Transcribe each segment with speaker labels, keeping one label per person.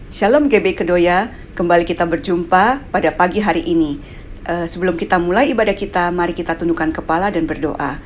Speaker 1: Shalom GB Kedoya, kembali kita berjumpa pada pagi hari ini. Sebelum kita mulai ibadah kita, mari kita tundukkan kepala dan berdoa.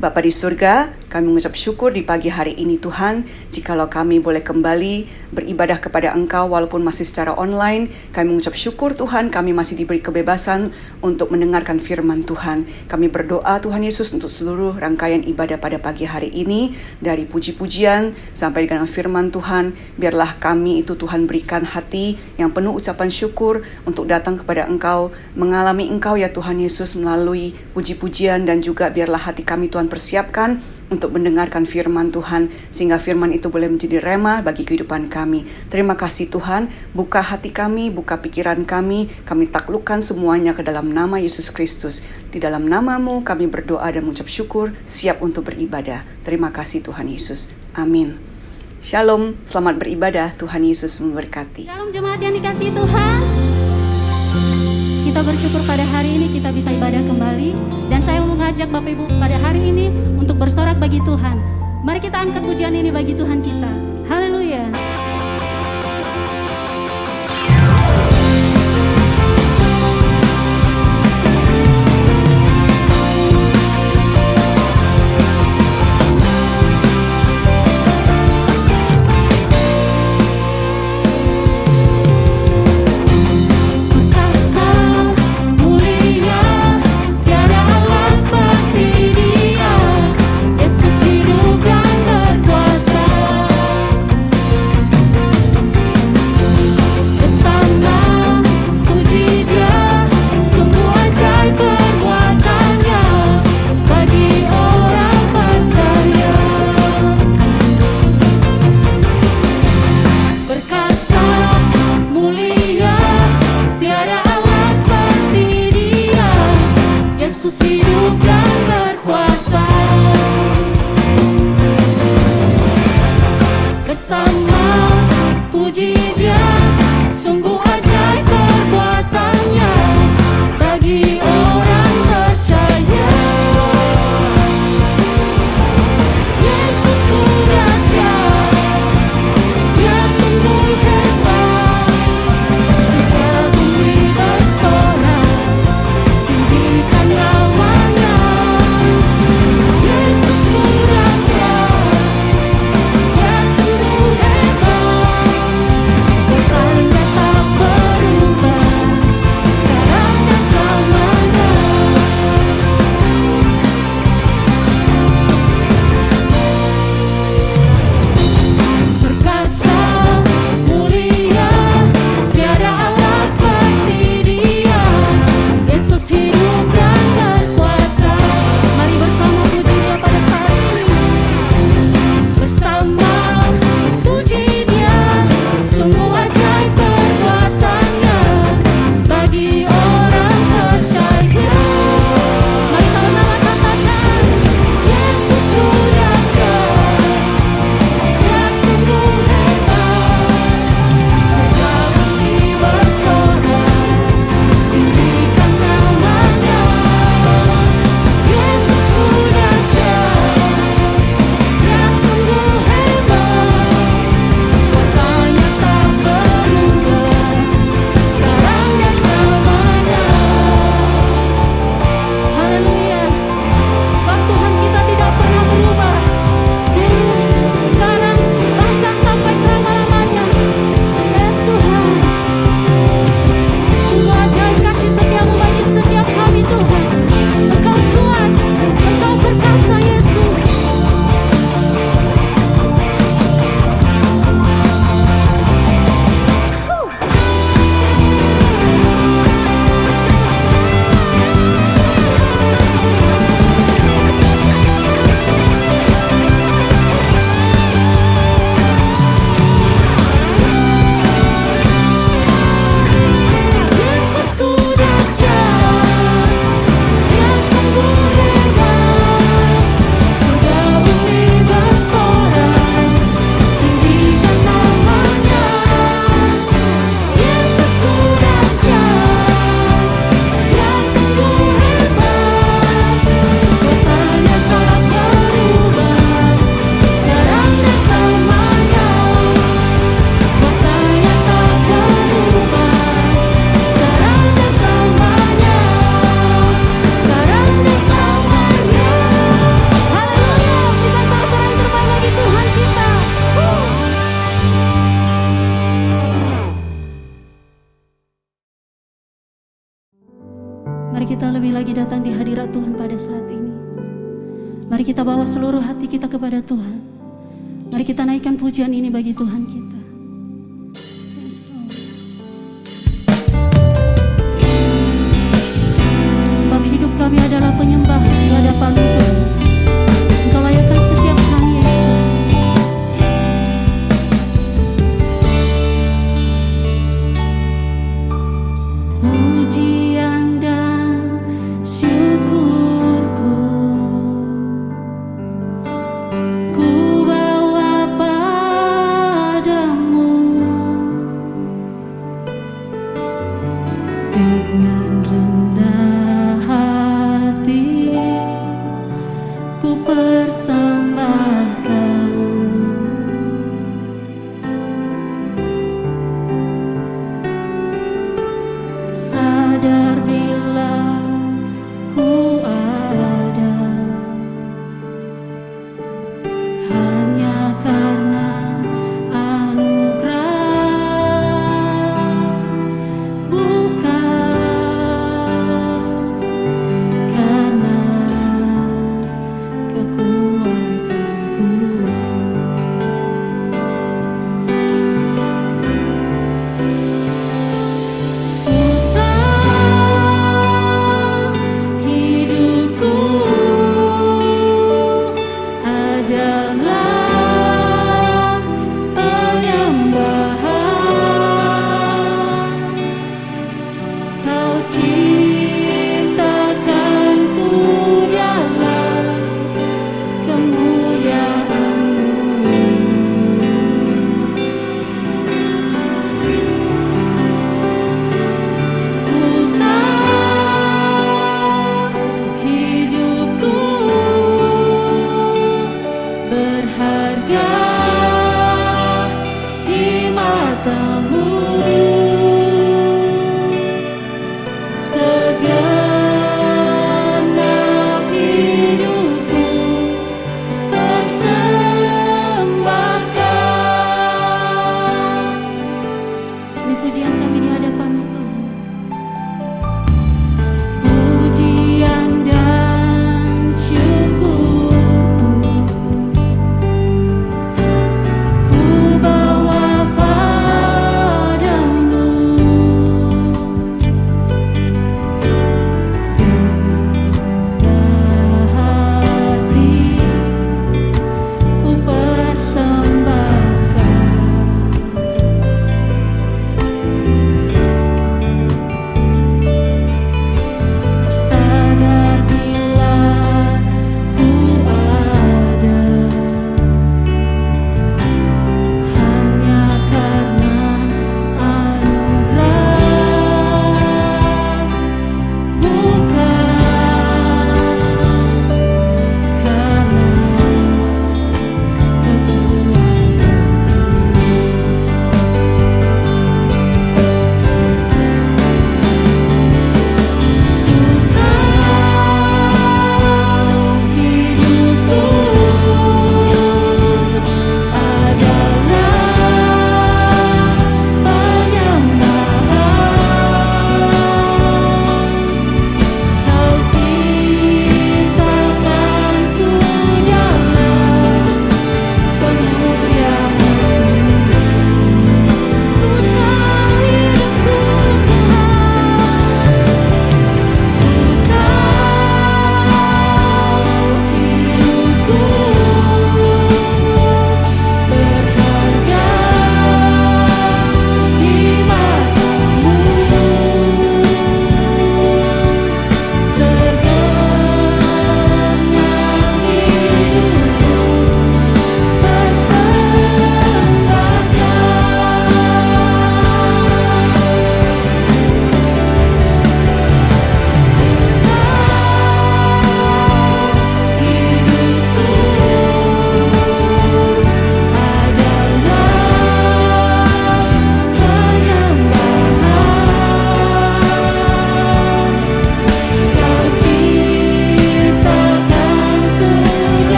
Speaker 1: Bapa di surga, kami mengucap syukur di pagi hari ini Tuhan, jikalau kami boleh kembali beribadah kepada Engkau walaupun masih secara online. Kami mengucap syukur Tuhan, kami masih diberi kebebasan untuk mendengarkan firman Tuhan. Kami berdoa Tuhan Yesus untuk seluruh rangkaian ibadah pada pagi hari ini, dari puji-pujian sampai dengan firman Tuhan. Biarlah kami itu Tuhan berikan hati yang penuh ucapan syukur untuk datang kepada Engkau, mengalami Engkau ya Tuhan Yesus melalui puji-pujian, dan juga biarlah hati kami Tuhan persiapkan untuk mendengarkan firman Tuhan, sehingga firman itu boleh menjadi rema bagi kehidupan kami. Terima kasih Tuhan, buka hati kami, buka pikiran kami taklukkan semuanya ke dalam nama Yesus Kristus. Di dalam namamu kami berdoa dan mengucap syukur, siap untuk beribadah. Terima kasih Tuhan Yesus. Amin. Shalom, selamat beribadah, Tuhan Yesus memberkati.
Speaker 2: Shalom jemaat yang dikasihi Tuhan. Kita bersyukur pada hari ini kita bisa ibadah kembali, dan saya mau mengajak Bapak Ibu pada hari ini untuk bersorak bagi Tuhan. Mari kita angkat pujian ini bagi Tuhan kita. Haleluya.
Speaker 3: Yesus hidup dan berkuasa.
Speaker 2: lagi datang di hadirat Tuhan pada saat ini. Mari kita bawa seluruh hati kita kepada Tuhan. Mari kita naikkan pujian ini bagi Tuhan kita. Yes, Lord. Sebab hidup kami adalah penyembah di hadapan Tuhan. Engkau layakkan setiap kami, Yesus. Pujian dan syukurku ku bawa padamu dengan rendah hati ku persembahkan. Sadar bila ku ada hanya karena anugerah, bukan karena kekuatan.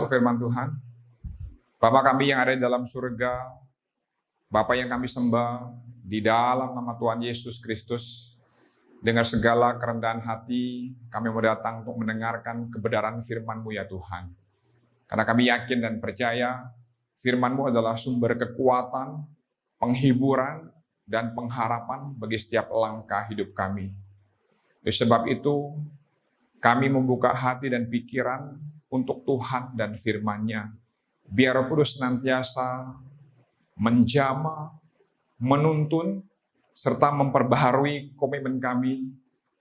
Speaker 3: untuk firman Tuhan. Bapa kami yang ada di dalam surga, Bapa yang kami sembah, di dalam nama Tuhan Yesus Kristus, dengan segala kerendahan hati, kami mau datang untuk mendengarkan kebenaran firman-Mu ya Tuhan. Karena kami yakin dan percaya, firman-Mu adalah sumber kekuatan, penghiburan, dan pengharapan bagi setiap langkah hidup kami. Oleh sebab itu, kami membuka hati dan pikiran untuk Tuhan dan firman-Nya. Biar Roh Kudus senantiasa menjamah, menuntun, serta memperbaharui komitmen kami,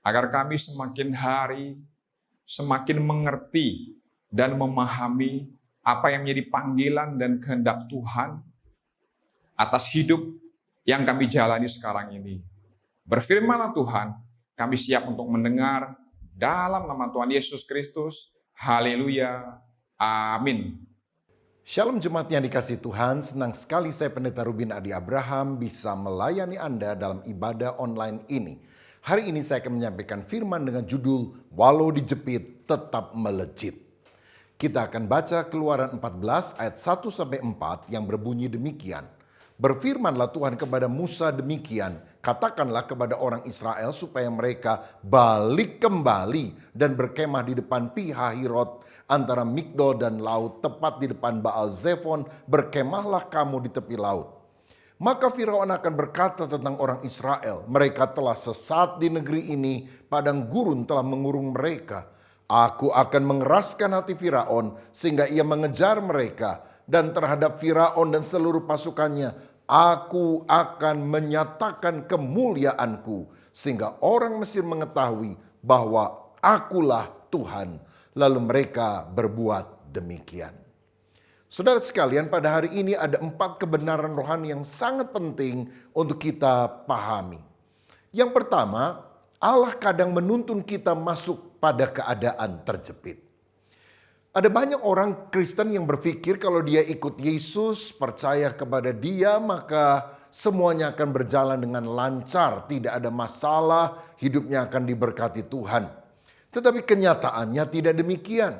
Speaker 3: agar kami semakin hari semakin mengerti dan memahami apa yang menjadi panggilan dan kehendak Tuhan atas hidup yang kami jalani sekarang ini. Berfirmanlah Tuhan, kami siap untuk mendengar dalam nama Tuhan Yesus Kristus. Haleluya. Amin.
Speaker 4: Shalom jemaat yang dikasihi Tuhan, senang sekali saya Pendeta Ruben Adi Abraham bisa melayani Anda dalam ibadah online ini. Hari ini saya akan menyampaikan firman dengan judul Walau dijepit tetap melejit. Kita akan baca Keluaran 14 ayat 1-4 yang berbunyi demikian. Berfirmanlah Tuhan kepada Musa demikian, katakanlah kepada orang Israel supaya mereka balik kembali dan berkemah di depan Pi-hahirot antara Migdol dan laut, tepat di depan Baal Zephon, berkemahlah kamu di tepi laut. Maka Firaun akan berkata tentang orang Israel, mereka telah sesat di negeri ini, padang gurun telah mengurung mereka. Aku akan mengeraskan hati Firaun sehingga ia mengejar mereka. Dan terhadap Firaun dan seluruh pasukannya, aku akan menyatakan kemuliaanku, sehingga orang Mesir mengetahui bahwa akulah Tuhan. Lalu mereka berbuat demikian. Saudara sekalian, pada hari ini ada 4 kebenaran rohani yang sangat penting untuk kita pahami. Yang pertama, Allah kadang menuntun kita masuk pada keadaan terjepit. Ada banyak orang Kristen yang berpikir kalau dia ikut Yesus, percaya kepada Dia, maka semuanya akan berjalan dengan lancar, tidak ada masalah, hidupnya akan diberkati Tuhan. Tetapi kenyataannya tidak demikian.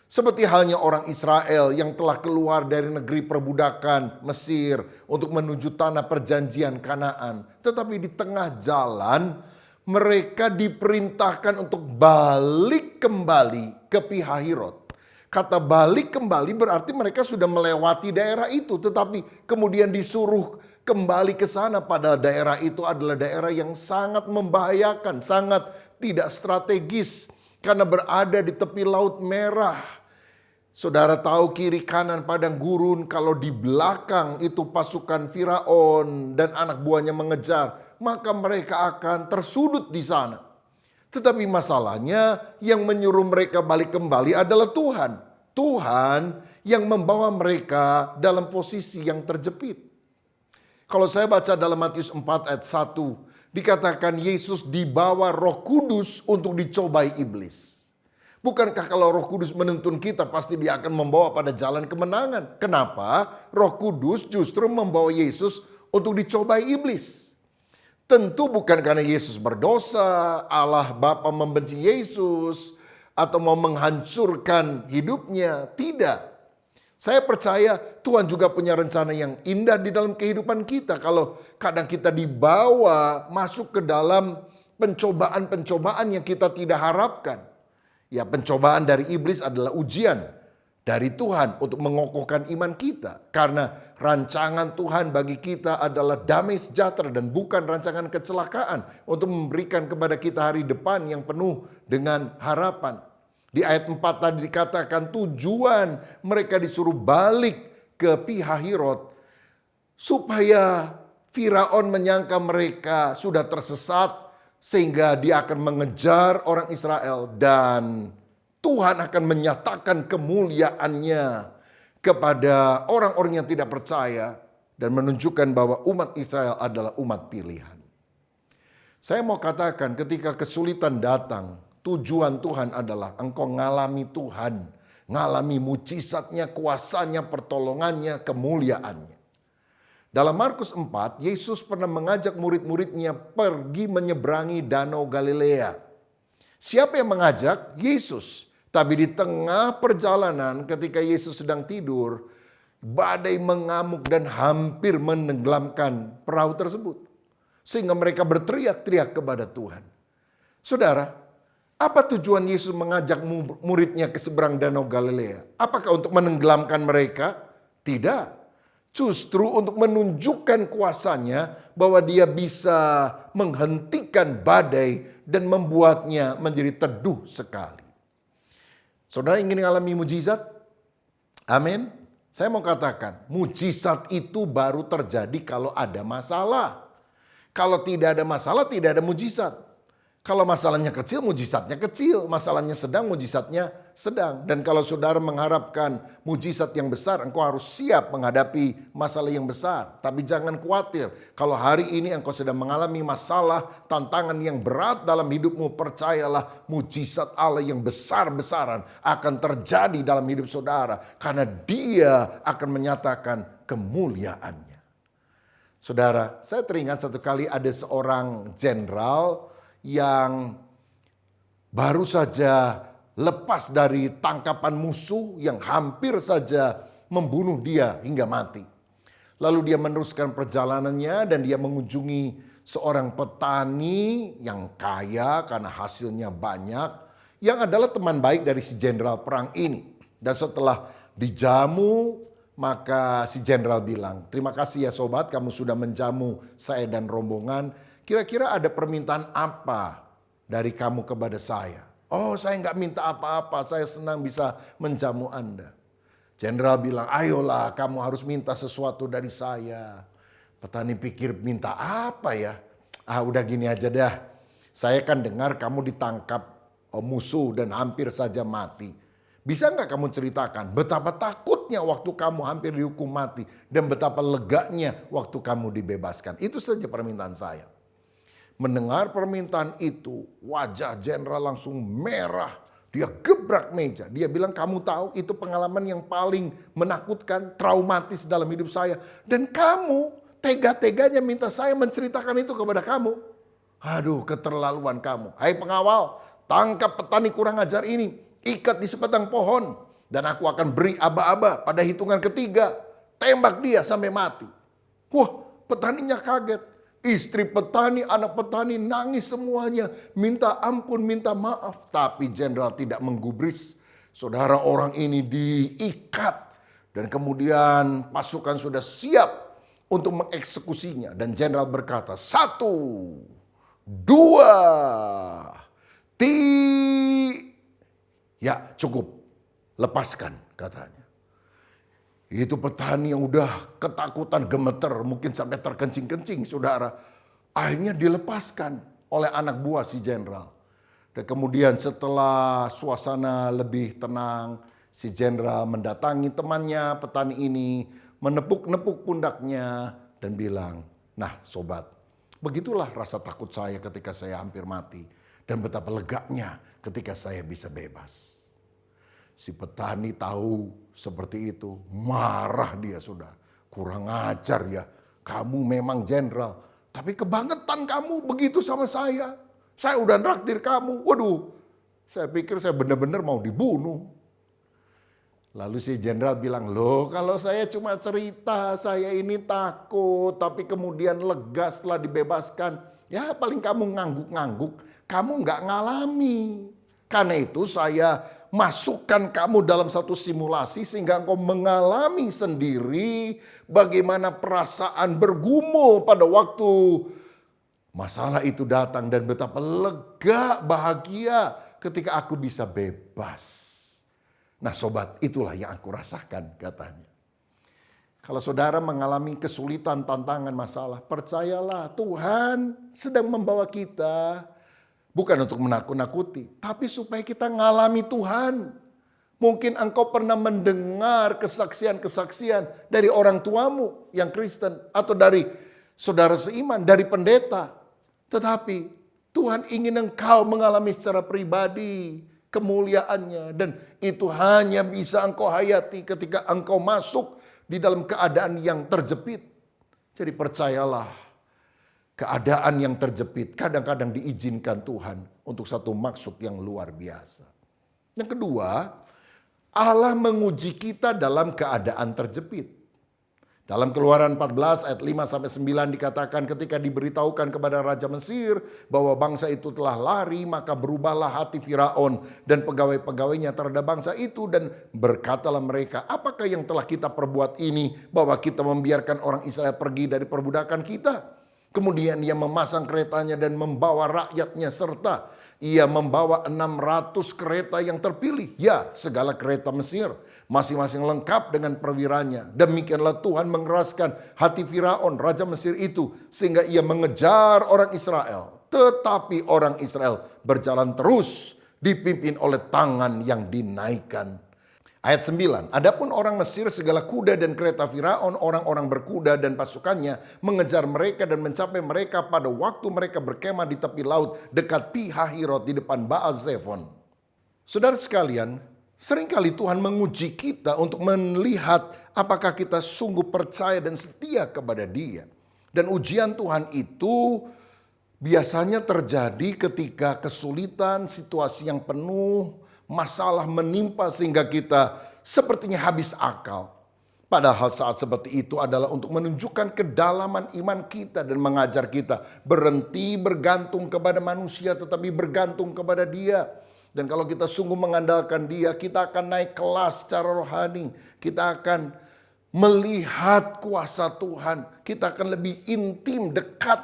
Speaker 4: Seperti halnya orang Israel yang telah keluar dari negeri perbudakan Mesir untuk menuju tanah perjanjian Kanaan. Tetapi di tengah jalan mereka diperintahkan untuk balik kembali ke Pi-hahirot. Kata balik kembali berarti mereka sudah melewati daerah itu, tetapi kemudian disuruh kembali ke sana, pada daerah itu adalah daerah yang sangat membahayakan, sangat tidak strategis karena berada di tepi Laut Merah. Saudara tahu kiri kanan padang gurun, kalau di belakang itu pasukan Firaun dan anak buahnya mengejar, maka mereka akan tersudut di sana. Tetapi masalahnya yang menyuruh mereka balik kembali adalah Tuhan. Tuhan yang membawa mereka dalam posisi yang terjepit. Kalau saya baca dalam Matius 4 ayat 1, dikatakan Yesus dibawa Roh Kudus untuk dicobai iblis. Bukankah kalau Roh Kudus menuntun kita pasti Dia akan membawa pada jalan kemenangan? Kenapa Roh Kudus justru membawa Yesus untuk dicobai iblis? Tentu bukan karena Yesus berdosa, Allah Bapa membenci Yesus, atau mau menghancurkan hidupnya. Tidak. Saya percaya Tuhan juga punya rencana yang indah di dalam kehidupan kita. Kalau kadang kita dibawa masuk ke dalam pencobaan-pencobaan yang kita tidak harapkan. Ya, pencobaan dari iblis adalah ujian dari Tuhan untuk mengokohkan iman kita. Karena rancangan Tuhan bagi kita adalah damai sejahtera dan bukan rancangan kecelakaan, untuk memberikan kepada kita hari depan yang penuh dengan harapan. Di ayat 4 tadi dikatakan tujuan mereka disuruh balik ke Pi-hahirot supaya Firaun menyangka mereka sudah tersesat sehingga dia akan mengejar orang Israel, dan Tuhan akan menyatakan kemuliaannya kepada orang-orang yang tidak percaya dan menunjukkan bahwa umat Israel adalah umat pilihan. Saya mau katakan, ketika kesulitan datang, tujuan Tuhan adalah engkau ngalami Tuhan, ngalami mujizatnya, kuasanya, pertolongannya, kemuliaannya. Dalam Markus 4, Yesus pernah mengajak murid-muridnya pergi menyeberangi Danau Galilea. Siapa yang mengajak? Yesus. Tapi di tengah perjalanan ketika Yesus sedang tidur, badai mengamuk dan hampir menenggelamkan perahu tersebut. Sehingga mereka berteriak-teriak kepada Tuhan. Saudara, apa tujuan Yesus mengajak muridnya ke seberang Danau Galilea? Apakah untuk menenggelamkan mereka? Tidak. Justru untuk menunjukkan kuasanya bahwa dia bisa menghentikan badai dan membuatnya menjadi teduh sekali. Saudara ingin mengalami mujizat? Amin. Saya mau katakan, mujizat itu baru terjadi kalau ada masalah. Kalau tidak ada masalah, tidak ada mujizat. Kalau masalahnya kecil, mujizatnya kecil. Masalahnya sedang, mujizatnya sedang. Dan kalau saudara mengharapkan mujizat yang besar, engkau harus siap menghadapi masalah yang besar. Tapi jangan khawatir. Kalau hari ini engkau sedang mengalami masalah, tantangan yang berat dalam hidupmu, percayalah mujizat Allah yang besar-besaran akan terjadi dalam hidup saudara. Karena dia akan menyatakan kemuliaannya. Saudara, saya teringat satu kali ada seorang jenderal yang baru saja lepas dari tangkapan musuh yang hampir saja membunuh dia hingga mati. Lalu dia meneruskan perjalanannya dan dia mengunjungi seorang petani yang kaya karena hasilnya banyak, yang adalah teman baik dari si jenderal perang ini. Dan setelah dijamu, maka si jenderal bilang, "Terima kasih ya sobat, kamu sudah menjamu saya dan rombongan. Kira-kira ada permintaan apa dari kamu kepada saya?" "Oh, saya nggak minta apa-apa, saya senang bisa menjamu Anda." Jenderal bilang, "Ayolah, kamu harus minta sesuatu dari saya." Petani pikir, minta apa ya? Udah gini aja dah. Saya kan dengar kamu ditangkap musuh dan hampir saja mati. Bisa nggak kamu ceritakan betapa takutnya waktu kamu hampir dihukum mati dan betapa leganya waktu kamu dibebaskan? Itu saja permintaan saya. Mendengar permintaan itu, wajah jenderal langsung merah. Dia gebrak meja. Dia bilang, "Kamu tahu itu pengalaman yang paling menakutkan, traumatis dalam hidup saya. Dan kamu tega-teganya minta saya menceritakan itu kepada kamu. Aduh, keterlaluan kamu. Hai pengawal, tangkap petani kurang ajar ini. Ikat di sebatang pohon. Dan aku akan beri aba-aba pada hitungan ketiga. Tembak dia sampai mati." Wah, petaninya kaget. Istri petani, anak petani nangis semuanya. Minta ampun, minta maaf. Tapi jenderal tidak menggubris. Saudara, orang ini diikat. Dan kemudian pasukan sudah siap untuk mengeksekusinya. Dan jenderal berkata, 1, 2, ya cukup. Lepaskan, katanya. Itu petani yang udah ketakutan, gemeter, mungkin sampai terkencing-kencing, saudara. Akhirnya dilepaskan oleh anak buah si jenderal. Dan kemudian setelah suasana lebih tenang, si jenderal mendatangi temannya, petani ini, menepuk-nepuk pundaknya dan bilang, "Nah sobat, begitulah rasa takut saya ketika saya hampir mati. Dan betapa leganya ketika saya bisa bebas." Si petani tahu seperti itu, marah dia sudah. "Kurang ajar ya, kamu memang jenderal. Tapi kebangetan kamu begitu sama saya. Saya udah nraktir kamu. Waduh, saya pikir saya benar-benar mau dibunuh." Lalu si jenderal bilang, "Loh, kalau saya cuma cerita, saya ini takut. Tapi kemudian lega setelah dibebaskan. Ya paling kamu ngangguk-ngangguk, kamu nggak ngalami. Karena itu saya masukkan kamu dalam satu simulasi sehingga engkau mengalami sendiri bagaimana perasaan bergumul pada waktu masalah itu datang dan betapa lega, bahagia ketika aku bisa bebas." Nah sobat, itulah yang aku rasakan, katanya. Kalau saudara mengalami kesulitan, tantangan, masalah, percayalah Tuhan sedang membawa kita. Bukan untuk menakut-nakuti, tapi supaya kita ngalami Tuhan. Mungkin engkau pernah mendengar kesaksian-kesaksian dari orang tuamu yang Kristen. Atau dari saudara seiman, dari pendeta. Tetapi Tuhan ingin engkau mengalami secara pribadi kemuliaannya. Dan itu hanya bisa engkau hayati ketika engkau masuk di dalam keadaan yang terjepit. Jadi percayalah. Keadaan yang terjepit kadang-kadang diizinkan Tuhan untuk satu maksud yang luar biasa. Yang kedua, Allah menguji kita dalam keadaan terjepit. Dalam Keluaran 14 ayat 5-9 dikatakan ketika diberitahukan kepada Raja Mesir bahwa bangsa itu telah lari, maka berubahlah hati Firaun dan pegawai-pegawainya terhadap bangsa itu, dan berkatalah mereka, apakah yang telah kita perbuat ini bahwa kita membiarkan orang Israel pergi dari perbudakan kita? Kemudian ia memasang keretanya dan membawa rakyatnya, serta ia membawa 600 kereta yang terpilih. Ya, segala kereta Mesir, masing-masing lengkap dengan perwiranya. Demikianlah Tuhan mengeraskan hati Firaun, Raja Mesir itu, sehingga ia mengejar orang Israel. Tetapi orang Israel berjalan terus, dipimpin oleh tangan yang dinaikkan. Ayat 9, adapun orang Mesir, segala kuda dan kereta Firaun, orang-orang berkuda dan pasukannya mengejar mereka dan mencapai mereka pada waktu mereka berkemah di tepi laut dekat Pi-hahirot di depan Baal-Zephon. Saudara sekalian, seringkali Tuhan menguji kita untuk melihat apakah kita sungguh percaya dan setia kepada Dia. Dan ujian Tuhan itu biasanya terjadi ketika kesulitan, situasi yang penuh, masalah menimpa sehingga kita sepertinya habis akal. Padahal saat seperti itu adalah untuk menunjukkan kedalaman iman kita dan mengajar kita berhenti bergantung kepada manusia tetapi bergantung kepada Dia. Dan kalau kita sungguh mengandalkan Dia, kita akan naik kelas secara rohani. Kita akan melihat kuasa Tuhan. Kita akan lebih intim, dekat,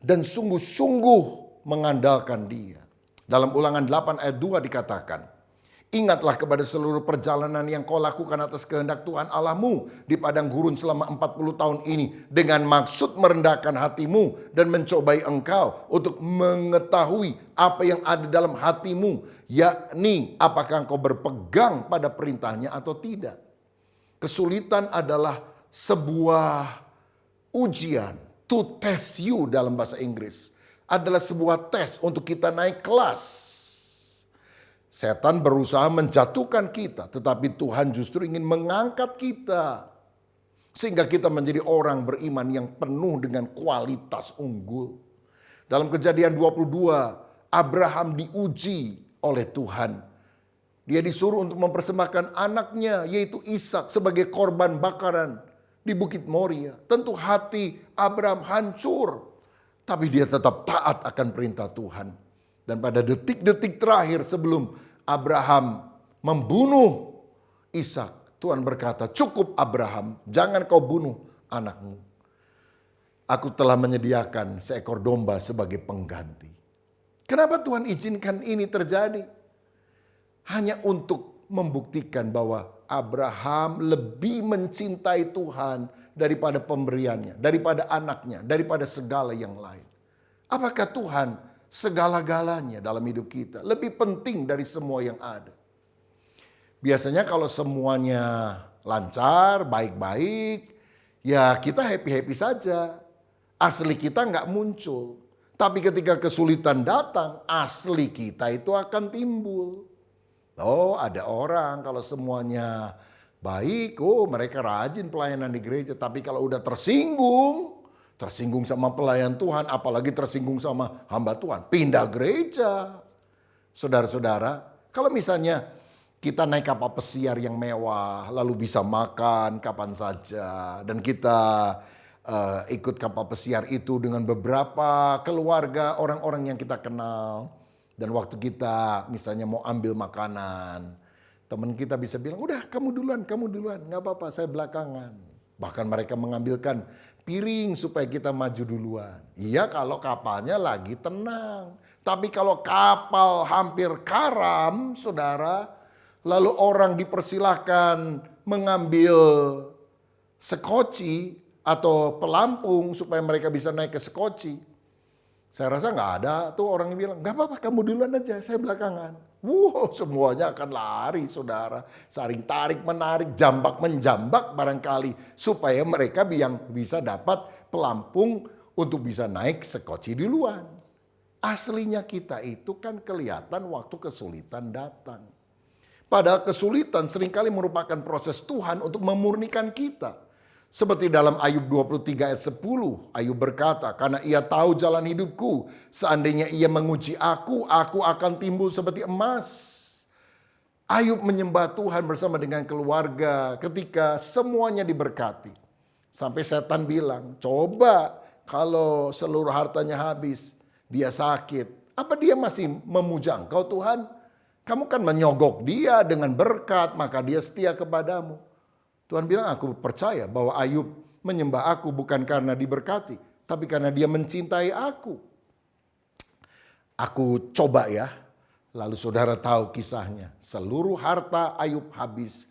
Speaker 4: dan sungguh-sungguh mengandalkan Dia. Dalam Ulangan 8 ayat 2 dikatakan, ingatlah kepada seluruh perjalanan yang kau lakukan atas kehendak Tuhan Allahmu di padang gurun selama 40 tahun ini, dengan maksud merendahkan hatimu dan mencobai engkau untuk mengetahui apa yang ada dalam hatimu, yakni apakah engkau berpegang pada perintahnya atau tidak. Kesulitan adalah sebuah ujian, to test you dalam bahasa Inggris. Adalah sebuah tes untuk kita naik kelas. Setan berusaha menjatuhkan kita, tetapi Tuhan justru ingin mengangkat kita. Sehingga kita menjadi orang beriman yang penuh dengan kualitas unggul. Dalam Kejadian 22, Abraham diuji oleh Tuhan. Dia disuruh untuk mempersembahkan anaknya, yaitu Ishak, sebagai korban bakaran di Bukit Moria. Tentu hati Abraham hancur, tapi dia tetap taat akan perintah Tuhan. Dan pada detik-detik terakhir sebelum Abraham membunuh Ishak, Tuhan berkata, cukup Abraham, jangan kau bunuh anakmu. Aku telah menyediakan seekor domba sebagai pengganti. Kenapa Tuhan izinkan ini terjadi? Hanya untuk membuktikan bahwa Abraham lebih mencintai Tuhan daripada pemberiannya, daripada anaknya, daripada segala yang lain. Apakah Tuhan segala-galanya dalam hidup kita lebih penting dari semua yang ada? Biasanya kalau semuanya lancar, baik-baik, ya kita happy-happy saja. Asli kita nggak muncul. Tapi ketika kesulitan datang, asli kita itu akan timbul. Oh, ada orang kalau semuanya baik, oh mereka rajin pelayanan di gereja. Tapi kalau udah tersinggung sama pelayan Tuhan, apalagi tersinggung sama hamba Tuhan, pindah gereja. Saudara-saudara, kalau misalnya kita naik kapal pesiar yang mewah, lalu bisa makan kapan saja, dan kita ikut kapal pesiar itu dengan beberapa keluarga, orang-orang yang kita kenal, dan waktu kita misalnya mau ambil makanan, teman kita bisa bilang, udah kamu duluan, gak apa-apa, saya belakangan. Bahkan mereka mengambilkan piring supaya kita maju duluan. Iya kalau kapalnya lagi tenang. Tapi kalau kapal hampir karam, saudara, lalu orang dipersilahkan mengambil sekoci atau pelampung supaya mereka bisa naik ke sekoci. Saya rasa nggak ada tuh orang yang bilang, nggak apa-apa kamu duluan aja, saya belakangan. Wow, semuanya akan lari saudara. Saling tarik menarik, jambak menjambak barangkali. Supaya mereka yang bisa dapat pelampung untuk bisa naik sekoci duluan. Aslinya kita itu kan kelihatan waktu kesulitan datang. Padahal kesulitan seringkali merupakan proses Tuhan untuk memurnikan kita. Seperti dalam Ayub 23 ayat 10, Ayub berkata, karena ia tahu jalan hidupku, seandainya ia menguji aku akan timbul seperti emas. Ayub menyembah Tuhan bersama dengan keluarga ketika semuanya diberkati. Sampai setan bilang, coba kalau seluruh hartanya habis, dia sakit. Apa dia masih memuja Engkau Tuhan? Kamu kan menyogok dia dengan berkat, maka dia setia kepadamu. Tuhan bilang, aku percaya bahwa Ayub menyembah aku bukan karena diberkati, tapi karena dia mencintai aku. Aku coba ya. Lalu saudara tahu kisahnya. Seluruh harta Ayub habis.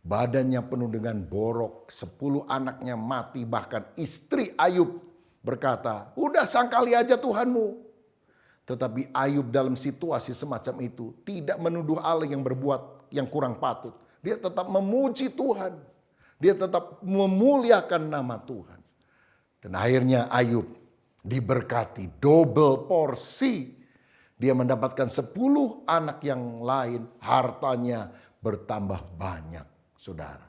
Speaker 4: Badannya penuh dengan borok. 10 anaknya mati. Bahkan istri Ayub berkata, udah sangkali aja Tuhanmu. Tetapi Ayub dalam situasi semacam itu tidak menuduh Allah yang berbuat yang kurang patut. Dia tetap memuji Tuhan. Dia tetap memuliakan nama Tuhan. Dan akhirnya Ayub diberkati double porsi. Dia mendapatkan 10 anak yang lain, hartanya bertambah banyak, saudara.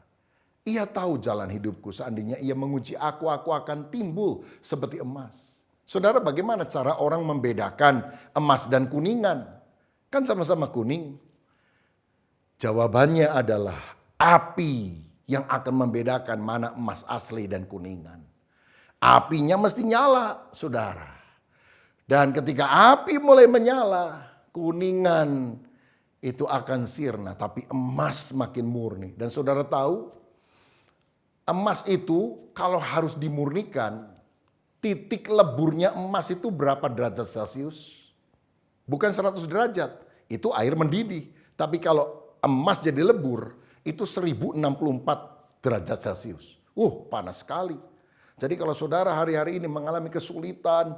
Speaker 4: Ia tahu jalan hidupku, seandainya ia menguji aku akan timbul seperti emas. Saudara, bagaimana cara orang membedakan emas dan kuningan? Kan sama-sama kuning. Jawabannya adalah api yang akan membedakan mana emas asli dan kuningan. Apinya mesti nyala, saudara. Dan ketika api mulai menyala, kuningan itu akan sirna. Tapi emas makin murni. Dan saudara tahu, emas itu kalau harus dimurnikan, titik leburnya emas itu berapa derajat Celcius? Bukan 100 derajat, itu air mendidih. Tapi kalau emas jadi lebur, itu 1064 derajat Celcius. Panas sekali. Jadi kalau saudara hari-hari ini mengalami kesulitan,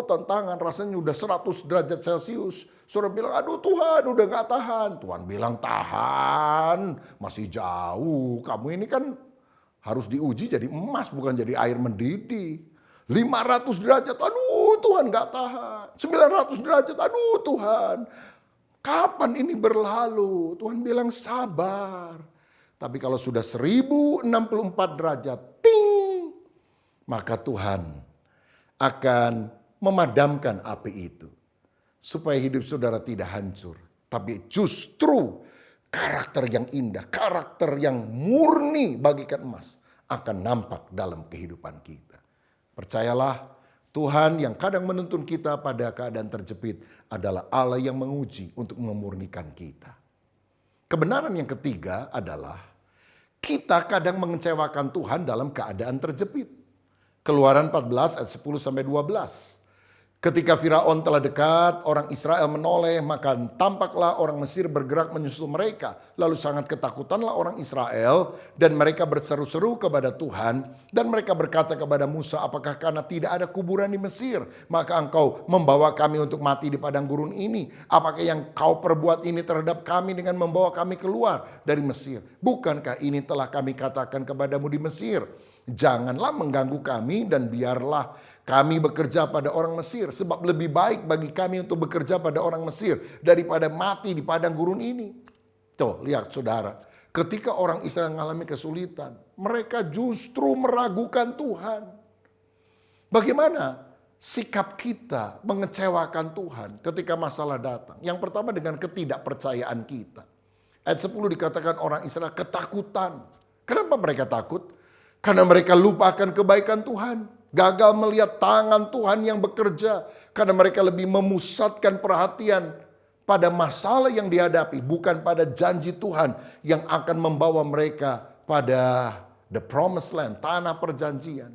Speaker 4: tantangan rasanya udah 100 derajat Celcius. Saudara bilang, aduh Tuhan udah gak tahan. Tuhan bilang tahan, masih jauh. Kamu ini kan harus diuji jadi emas, bukan jadi air mendidih. 500 derajat, aduh Tuhan gak tahan. 900 derajat, aduh Tuhan. Kapan ini berlalu? Tuhan bilang sabar. Tapi kalau sudah 1064 derajat, maka Tuhan akan memadamkan api itu. Supaya hidup saudara tidak hancur. Tapi justru karakter yang indah, karakter yang murni bagikan emas akan nampak dalam kehidupan kita. Percayalah, Tuhan yang kadang menuntun kita pada keadaan terjepit adalah Allah yang menguji untuk memurnikan kita. Kebenaran yang ketiga adalah kita kadang mengecewakan Tuhan dalam keadaan terjepit. Keluaran 14 ayat 10 sampai 12. Ketika Firaun telah dekat, orang Israel menoleh, maka tampaklah orang Mesir bergerak menyusul mereka. Lalu sangat ketakutanlah orang Israel dan mereka berseru-seru kepada Tuhan. Dan mereka berkata kepada Musa, apakah karena tidak ada kuburan di Mesir, maka engkau membawa kami untuk mati di padang gurun ini? Apakah yang kau perbuat ini terhadap kami dengan membawa kami keluar dari Mesir? Bukankah ini telah kami katakan kepadamu di Mesir? Janganlah mengganggu kami dan biarlah kami bekerja pada orang Mesir. Sebab lebih baik bagi kami untuk bekerja pada orang Mesir daripada mati di padang gurun ini. Tuh, lihat saudara. Ketika orang Israel mengalami kesulitan, mereka justru meragukan Tuhan. Bagaimana sikap kita mengecewakan Tuhan ketika masalah datang? Yang pertama dengan ketidakpercayaan kita. Ayat 10 dikatakan orang Israel ketakutan. Kenapa mereka takut? Karena mereka lupakan kebaikan Tuhan. Gagal melihat tangan Tuhan yang bekerja. Karena mereka lebih memusatkan perhatian pada masalah yang dihadapi. Bukan pada janji Tuhan yang akan membawa mereka pada the promised land, tanah perjanjian.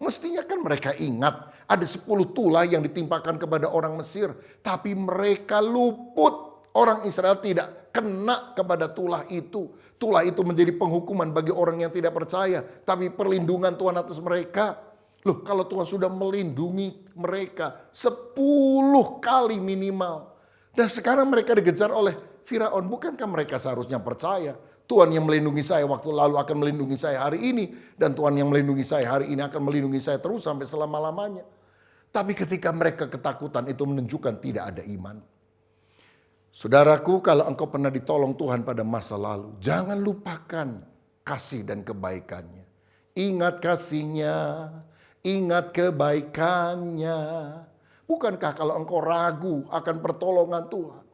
Speaker 4: Mestinya kan mereka ingat ada 10 tulah yang ditimpakan kepada orang Mesir. Tapi mereka luput. Orang Israel tidak kena kepada tulah itu. Tulah itu menjadi penghukuman bagi orang yang tidak percaya. Tapi perlindungan Tuhan atas mereka. Loh, kalau Tuhan sudah melindungi mereka 10 kali minimal. Dan sekarang mereka dikejar oleh Firaun. Bukankah mereka seharusnya percaya? Tuhan yang melindungi saya waktu lalu akan melindungi saya hari ini. Dan Tuhan yang melindungi saya hari ini akan melindungi saya terus sampai selama-lamanya. Tapi ketika mereka ketakutan itu menunjukkan tidak ada iman. Saudaraku, kalau engkau pernah ditolong Tuhan pada masa lalu, jangan lupakan kasih dan kebaikannya. Ingat kasihnya, ingat kebaikannya. Bukankah kalau engkau ragu akan pertolongan Tuhan,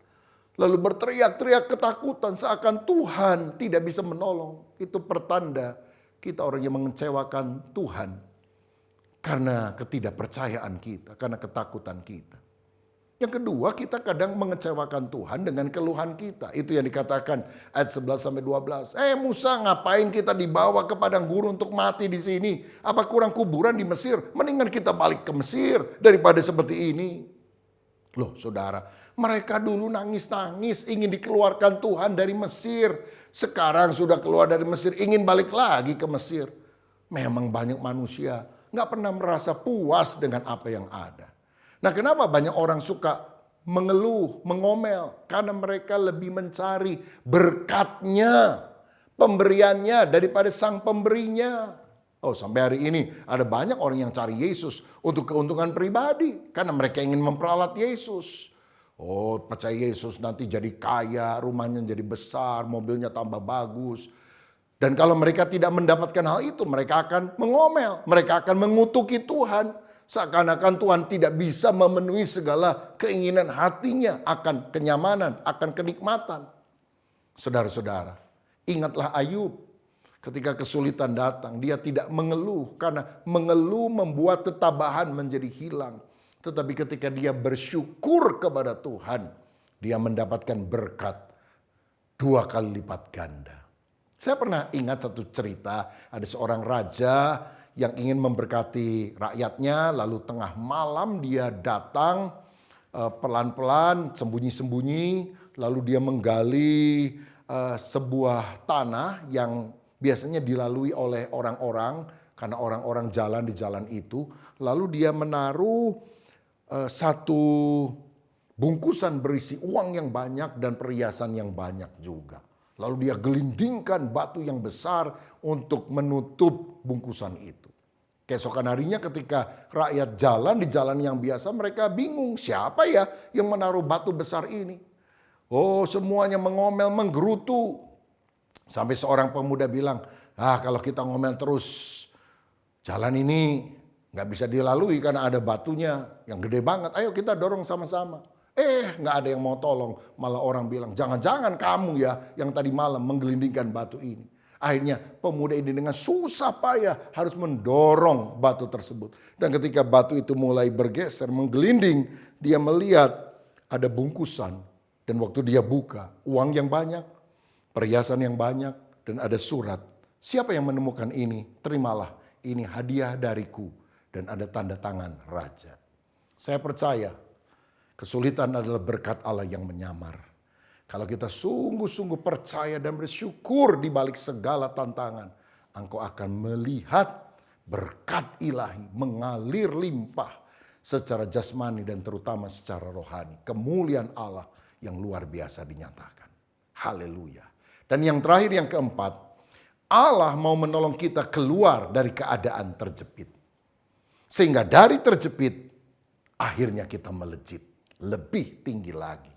Speaker 4: lalu berteriak-teriak ketakutan seakan Tuhan tidak bisa menolong. Itu pertanda kita orang yang mengecewakan Tuhan karena ketidakpercayaan kita, karena ketakutan kita. Yang kedua, kita kadang mengecewakan Tuhan dengan keluhan kita. Itu yang dikatakan ayat 11-12. Musa, ngapain kita dibawa ke padang gurun untuk mati di sini? Apa kurang kuburan di Mesir? Mendingan kita balik ke Mesir daripada seperti ini. Loh saudara, mereka dulu nangis-nangis ingin dikeluarkan Tuhan dari Mesir. Sekarang sudah keluar dari Mesir, ingin balik lagi ke Mesir. Memang banyak manusia nggak pernah merasa puas dengan apa yang ada. Nah, kenapa banyak orang suka mengeluh, mengomel? Karena mereka lebih mencari berkatnya, pemberiannya daripada sang pemberinya. Oh, sampai hari ini ada banyak orang yang cari Yesus untuk keuntungan pribadi. Karena mereka ingin memperalat Yesus. Oh, percaya Yesus nanti jadi kaya, rumahnya jadi besar, mobilnya tambah bagus. Dan kalau mereka tidak mendapatkan hal itu, mereka akan mengomel. Mereka akan mengutuki Tuhan. Seakan-akan Tuhan tidak bisa memenuhi segala keinginan hatinya akan kenyamanan, akan kenikmatan. Saudara-saudara, ingatlah Ayub. Ketika kesulitan datang, dia tidak mengeluh. Karena mengeluh membuat ketabahan menjadi hilang. Tetapi ketika dia bersyukur kepada Tuhan, dia mendapatkan berkat 2 kali lipat ganda. Saya pernah ingat satu cerita, ada seorang raja yang ingin memberkati rakyatnya, lalu tengah malam dia datang pelan-pelan, sembunyi-sembunyi, lalu dia menggali sebuah tanah yang biasanya dilalui oleh orang-orang, karena orang-orang jalan di jalan itu, lalu dia menaruh satu bungkusan berisi uang yang banyak dan perhiasan yang banyak juga. Lalu dia gelindingkan batu yang besar untuk menutup bungkusan itu. Keesokan harinya ketika rakyat jalan di jalan yang biasa, mereka bingung siapa ya yang menaruh batu besar ini. Oh, semuanya mengomel, menggerutu. Sampai seorang pemuda bilang, kalau kita ngomel terus, jalan ini nggak bisa dilalui karena ada batunya yang gede banget. Ayo kita dorong sama-sama. Nggak ada yang mau tolong. Malah orang bilang, jangan-jangan kamu ya yang tadi malam menggelindingkan batu ini. Akhirnya pemuda ini dengan susah payah harus mendorong batu tersebut. Dan ketika batu itu mulai bergeser, menggelinding, dia melihat ada bungkusan. Dan waktu dia buka, uang yang banyak, perhiasan yang banyak, dan ada surat. Siapa yang menemukan ini? Terimalah, ini hadiah dariku. Dan ada tanda tangan raja. Saya percaya, kesulitan adalah berkat Allah yang menyamar. Kalau kita sungguh-sungguh percaya dan bersyukur di balik segala tantangan, engkau akan melihat berkat ilahi mengalir limpah secara jasmani dan terutama secara rohani. Kemuliaan Allah yang luar biasa dinyatakan. Haleluya. Dan yang terakhir, yang keempat, Allah mau menolong kita keluar dari keadaan terjepit. Sehingga dari terjepit, akhirnya kita melejit lebih tinggi lagi.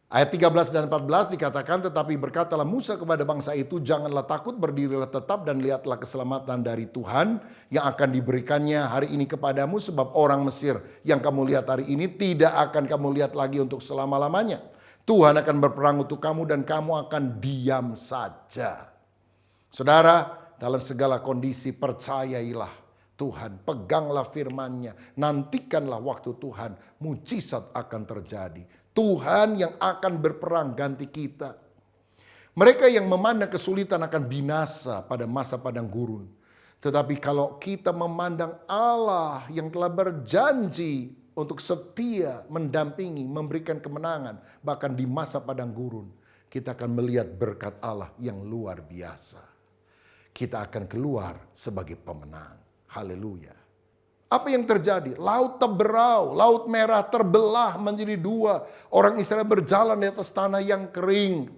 Speaker 4: Ayat 13 dan 14 dikatakan, tetapi berkatalah Musa kepada bangsa itu, janganlah takut, berdirilah tetap dan lihatlah keselamatan dari Tuhan yang akan diberikannya hari ini kepadamu. Sebab orang Mesir yang kamu lihat hari ini tidak akan kamu lihat lagi untuk selama-lamanya. Tuhan akan berperang untuk kamu dan kamu akan diam saja. Saudara, dalam segala kondisi percayailah Tuhan, peganglah firman-Nya, nantikanlah waktu Tuhan, mujizat akan terjadi. Tuhan yang akan berperang ganti kita. Mereka yang memandang kesulitan akan binasa pada masa padang gurun. Tetapi kalau kita memandang Allah yang telah berjanji untuk setia mendampingi, memberikan kemenangan, bahkan di masa padang gurun, kita akan melihat berkat Allah yang luar biasa. Kita akan keluar sebagai pemenang. Haleluya. Apa yang terjadi? Laut terberau, laut merah terbelah menjadi 2. Orang Israel berjalan di atas tanah yang kering.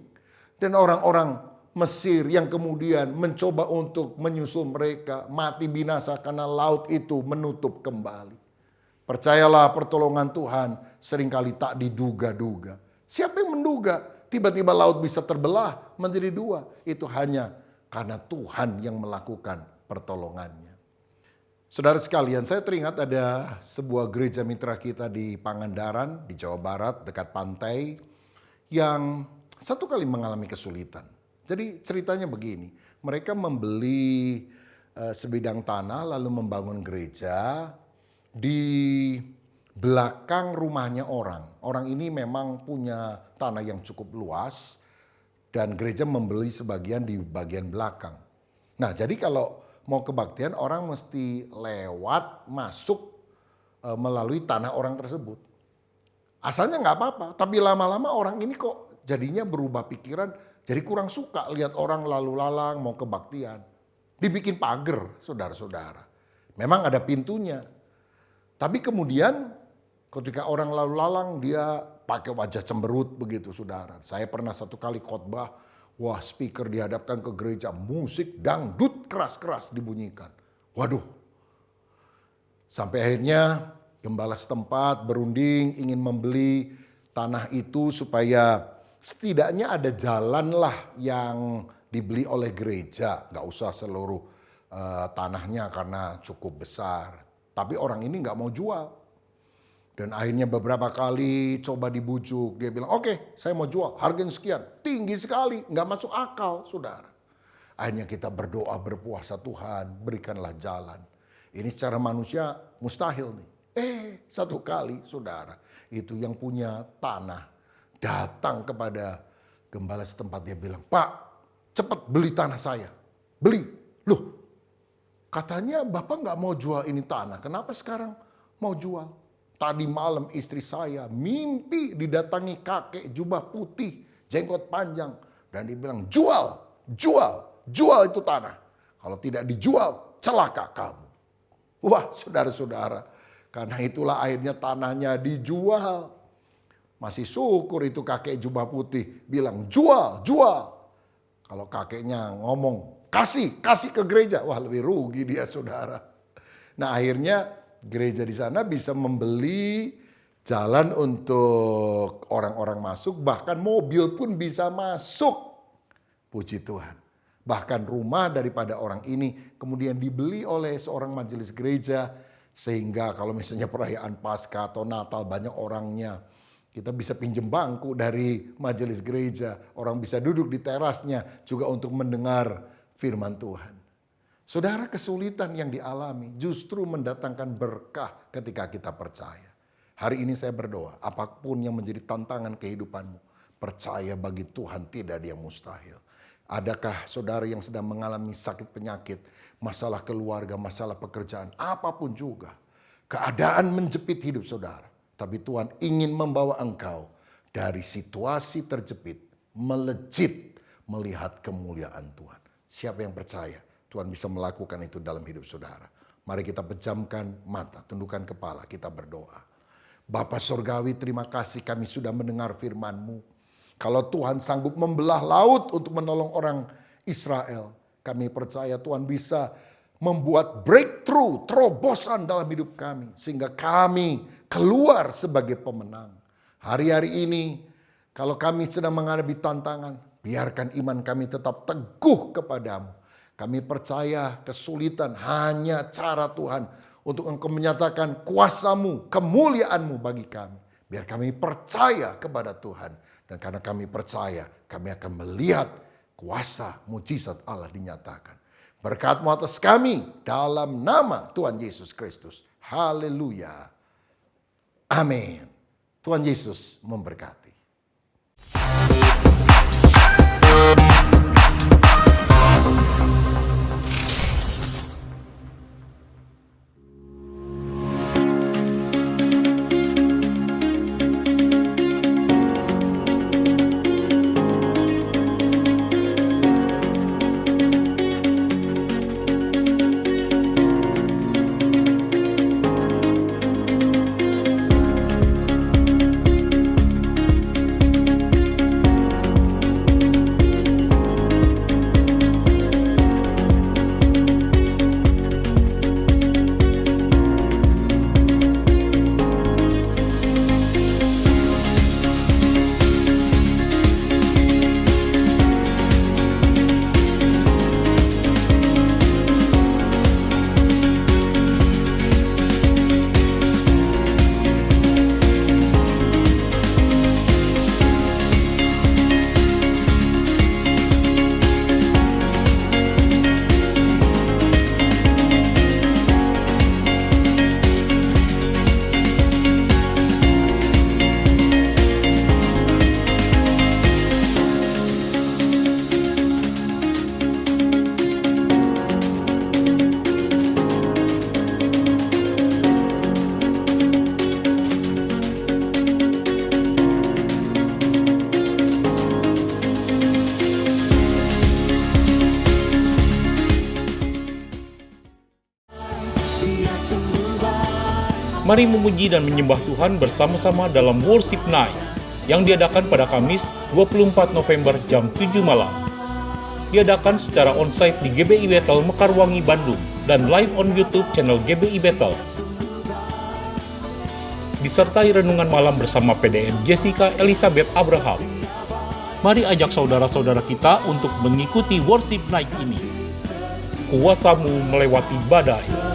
Speaker 4: Dan orang-orang Mesir yang kemudian mencoba untuk menyusul mereka mati binasa karena laut itu menutup kembali. Percayalah, pertolongan Tuhan seringkali tak diduga-duga. Siapa yang menduga tiba-tiba laut bisa terbelah menjadi 2? Itu hanya karena Tuhan yang melakukan pertolongannya. Saudara sekalian, saya teringat ada sebuah gereja mitra kita di Pangandaran, di Jawa Barat, dekat pantai. yang satu kali mengalami kesulitan. Jadi ceritanya begini, mereka membeli sebidang tanah lalu membangun gereja di belakang rumahnya orang. Orang ini memang punya tanah yang cukup luas dan gereja membeli sebagian di bagian belakang. Nah, jadi kalau mau kebaktian orang mesti lewat masuk melalui tanah orang tersebut. Asalnya nggak apa-apa, tapi lama-lama orang ini kok jadinya berubah pikiran, jadi kurang suka lihat orang lalu lalang mau kebaktian. Dibikin pagar, saudara-saudara. Memang ada pintunya. Tapi kemudian ketika orang lalu lalang dia pakai wajah cemberut begitu, saudara. Saya pernah satu kali khotbah, wah speaker dihadapkan ke gereja, musik dangdut keras-keras dibunyikan. Waduh. Sampai akhirnya gembala setempat berunding ingin membeli tanah itu supaya setidaknya ada jalan lah yang dibeli oleh gereja. Gak usah seluruh tanahnya karena cukup besar. Tapi orang ini gak mau jual. Dan akhirnya beberapa kali coba dibujuk. Dia bilang, oke, saya mau jual, harganya sekian. Tinggi sekali, gak masuk akal, saudara. Akhirnya kita berdoa, berpuasa, Tuhan berikanlah jalan. Ini secara manusia mustahil nih. Satu kali, saudara, itu yang punya tanah datang kepada gembala setempat. Dia bilang, Pak, cepat beli tanah saya. Beli. Loh, katanya Bapak gak mau jual ini tanah. Kenapa sekarang mau jual? Tadi malam istri saya mimpi didatangi kakek jubah putih, jenggot panjang. Dan dia bilang, jual, jual, jual itu tanah. Kalau tidak dijual, celaka kamu. Wah, saudara-saudara, karena itulah akhirnya tanahnya dijual. Masih syukur itu kakek jubah putih bilang, jual, jual. Kalau kakeknya ngomong, kasih ke gereja. Wah, lebih rugi dia, saudara. Nah, akhirnya gereja di sana bisa membeli jalan untuk orang-orang masuk, bahkan mobil pun bisa masuk. Puji Tuhan. Bahkan rumah daripada orang ini kemudian dibeli oleh seorang majelis gereja, sehingga kalau misalnya perayaan Paskah atau Natal banyak orangnya, kita bisa pinjem bangku dari majelis gereja, orang bisa duduk di terasnya juga untuk mendengar firman Tuhan. Saudara, kesulitan yang dialami justru mendatangkan berkah ketika kita percaya. Hari ini saya berdoa, apapun yang menjadi tantangan kehidupanmu, percaya bagi Tuhan tidak ada yang mustahil. Adakah saudara yang sedang mengalami sakit penyakit, masalah keluarga, masalah pekerjaan, apapun juga. Keadaan menjepit hidup saudara. Tapi Tuhan ingin membawa engkau dari situasi terjepit, melejit, melihat kemuliaan Tuhan. Siapa yang percaya? Tuhan bisa melakukan itu dalam hidup saudara. Mari kita pejamkan mata, tundukkan kepala, kita berdoa. Bapa Surgawi, terima kasih kami sudah mendengar firman-Mu. Kalau Tuhan sanggup membelah laut untuk menolong orang Israel, kami percaya Tuhan bisa membuat breakthrough, terobosan dalam hidup kami. Sehingga kami keluar sebagai pemenang. Hari-hari ini, kalau kami sedang menghadapi tantangan, biarkan iman kami tetap teguh kepadamu. Kami percaya kesulitan hanya cara Tuhan untuk Engkau menyatakan kuasa-Mu, kemuliaan-Mu bagi kami. Biar kami percaya kepada Tuhan. Dan karena kami percaya, kami akan melihat kuasa mujizat Allah dinyatakan. Berkat-Mu atas kami dalam nama Tuhan Yesus Kristus. Haleluya. Amin. Tuhan Yesus memberkati.
Speaker 5: Mari memuji dan menyembah Tuhan bersama-sama dalam Worship Night yang diadakan pada Kamis 24 November jam 7 malam. Diadakan secara onsite di GBI Bethel Mekarwangi, Bandung dan live on YouTube channel GBI Bethel. Disertai renungan malam bersama PDN Jessica Elizabeth Abraham. Mari ajak saudara-saudara kita untuk mengikuti Worship Night ini. Kuasamu melewati badai.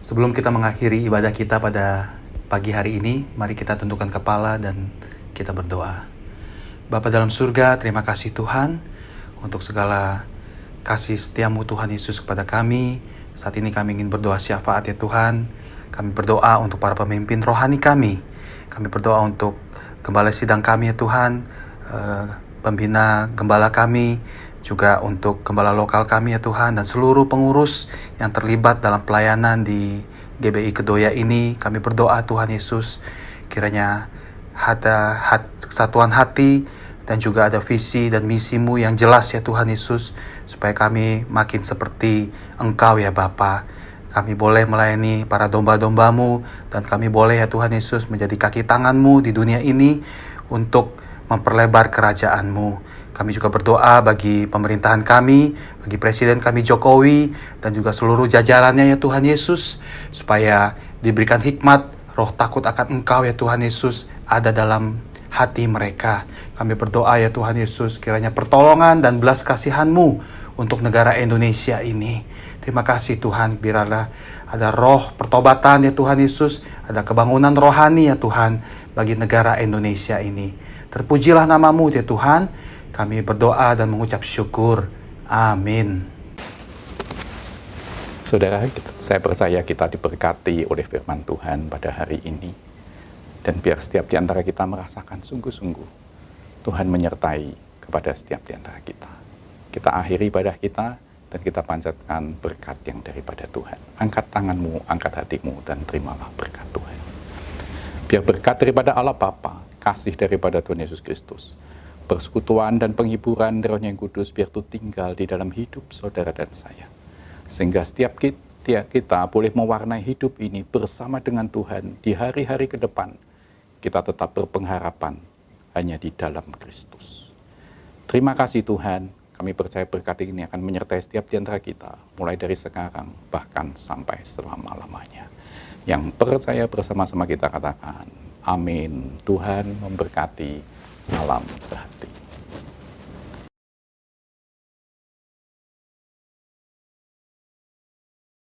Speaker 6: Sebelum kita mengakhiri ibadah kita pada pagi hari ini, mari kita tundukkan kepala dan kita berdoa. Bapa dalam surga, terima kasih Tuhan untuk segala kasih setiamu Tuhan Yesus kepada kami. Saat ini kami ingin berdoa syafaat ya Tuhan. Kami berdoa untuk para pemimpin rohani kami. Kami berdoa untuk gembala sidang kami ya Tuhan, pembina gembala kami, juga untuk gembala lokal kami ya Tuhan, dan seluruh pengurus yang terlibat dalam pelayanan di GBI Kedoya ini. Kami berdoa Tuhan Yesus, kiranya ada kesatuan hati dan juga ada visi dan misimu yang jelas ya Tuhan Yesus, supaya kami makin seperti Engkau ya Bapa. Kami boleh melayani para domba-dombamu, dan kami boleh ya Tuhan Yesus menjadi kaki tanganmu di dunia ini untuk memperlebar kerajaan-Mu. Kami juga berdoa bagi pemerintahan kami, bagi Presiden kami Jokowi, dan juga seluruh jajarannya ya Tuhan Yesus, supaya diberikan hikmat, roh takut akan Engkau ya Tuhan Yesus ada dalam hati mereka. Kami berdoa ya Tuhan Yesus, kiranya pertolongan dan belas kasihan-Mu untuk negara Indonesia ini. Terima kasih Tuhan, biarlah ada roh pertobatan ya Tuhan Yesus, ada kebangunan rohani ya Tuhan bagi negara Indonesia ini. Terpujilah nama-Mu ya Tuhan. Kami berdoa dan mengucap syukur. Amin.
Speaker 7: Saudara, saya percaya kita diberkati oleh firman Tuhan pada hari ini. Dan biar setiap di antara kita merasakan sungguh-sungguh Tuhan menyertai kepada setiap di antara kita. Kita akhiri ibadah kita dan kita panjatkan berkat yang daripada Tuhan. Angkat tanganmu, angkat hatimu, dan terimalah berkat Tuhan. Biar berkat daripada Allah Bapa, kasih daripada Tuhan Yesus Kristus, persekutuan dan penghiburan Roh yang Kudus biar itu tinggal di dalam hidup saudara dan saya. Sehingga setiap kita boleh mewarnai hidup ini bersama dengan Tuhan di hari-hari ke depan. Kita tetap berpengharapan hanya di dalam Kristus. Terima kasih Tuhan, kami percaya berkat ini akan menyertai setiap di antara kita, mulai dari sekarang bahkan sampai selama-lamanya. Yang percaya bersama-sama kita katakan, amin. Tuhan memberkati. Salam sehat.